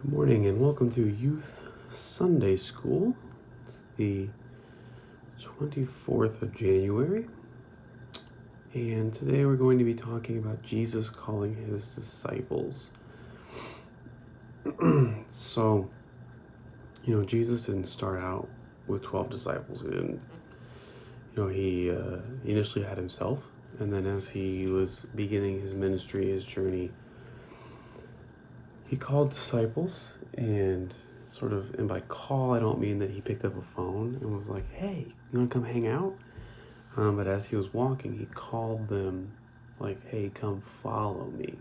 Good morning and welcome to Youth Sunday School. It's the 24th of January, and today we're going to be talking about Jesus calling his disciples. So, Jesus didn't start out with 12 disciples. He didn't, he initially had himself, and then as he was beginning his ministry, his journey, he called disciples, and by call, I don't mean that he picked up a phone and was like, hey, you want to come hang out? But as he was walking, he called them like, hey, come follow me.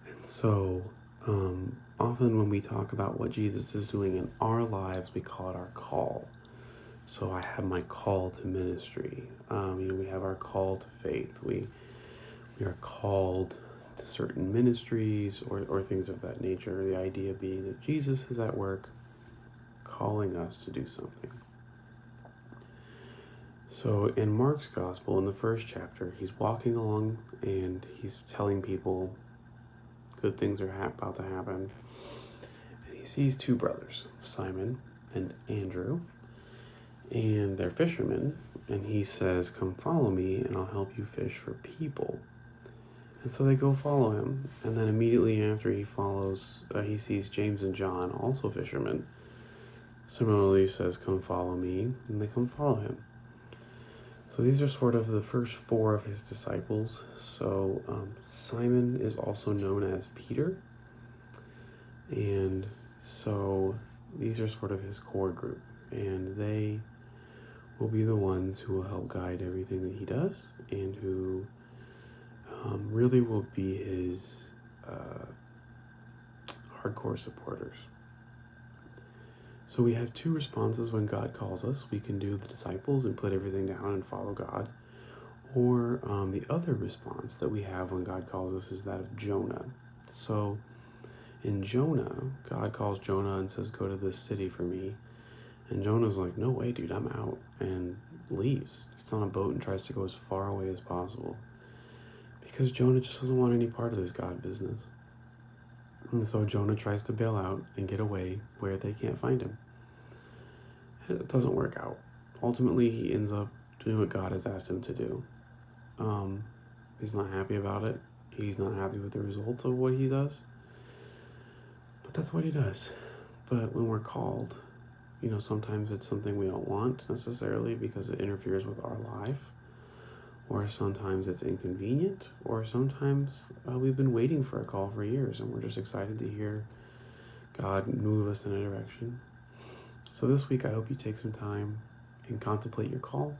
And so often when we talk about what Jesus is doing in our lives, we call it our call. So I have my call to ministry. We have our call to faith. We are called to certain ministries or things of that nature. The idea being that Jesus is at work calling us to do something. So in Mark's gospel, in the first chapter, he's walking along and he's telling people good things are about to happen. And he sees two brothers, Simon and Andrew, and they're fishermen. And he says, come follow me and I'll help you fish for people. And so they go follow him. And then immediately after he sees James and John, also fishermen. Similarly says, come follow me, and they come follow him. So these are sort of the first four of his disciples. So Simon is also known as Peter. And so these are sort of his core group. And they will be the ones who will help guide everything that he does and who really will be his hardcore supporters. So we have two responses when God calls us. We can do the disciples and put everything down and follow God. Or the other response that we have when God calls us is that of Jonah. So in Jonah, God calls Jonah and says, go to this city for me. And Jonah's like, no way, dude, I'm out, and leaves. Gets on a boat and tries to go as far away as possible. Because Jonah just doesn't want any part of this God business. And so Jonah tries to bail out and get away where they can't find him. And it doesn't work out. Ultimately, he ends up doing what God has asked him to do. He's not happy about it. He's not happy with the results of what he does. But that's what he does. But when we're called, sometimes it's something we don't want necessarily because it interferes with our life. Or sometimes it's inconvenient, or sometimes we've been waiting for a call for years and we're just excited to hear God move us in a direction. So this week, I hope you take some time and contemplate your call.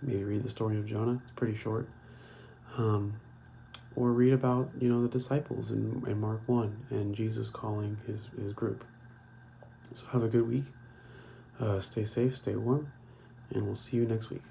Maybe read the story of Jonah. It's pretty short. Or read about, the disciples in Mark 1 and Jesus calling his group. So have a good week. Stay safe, stay warm, and we'll see you next week.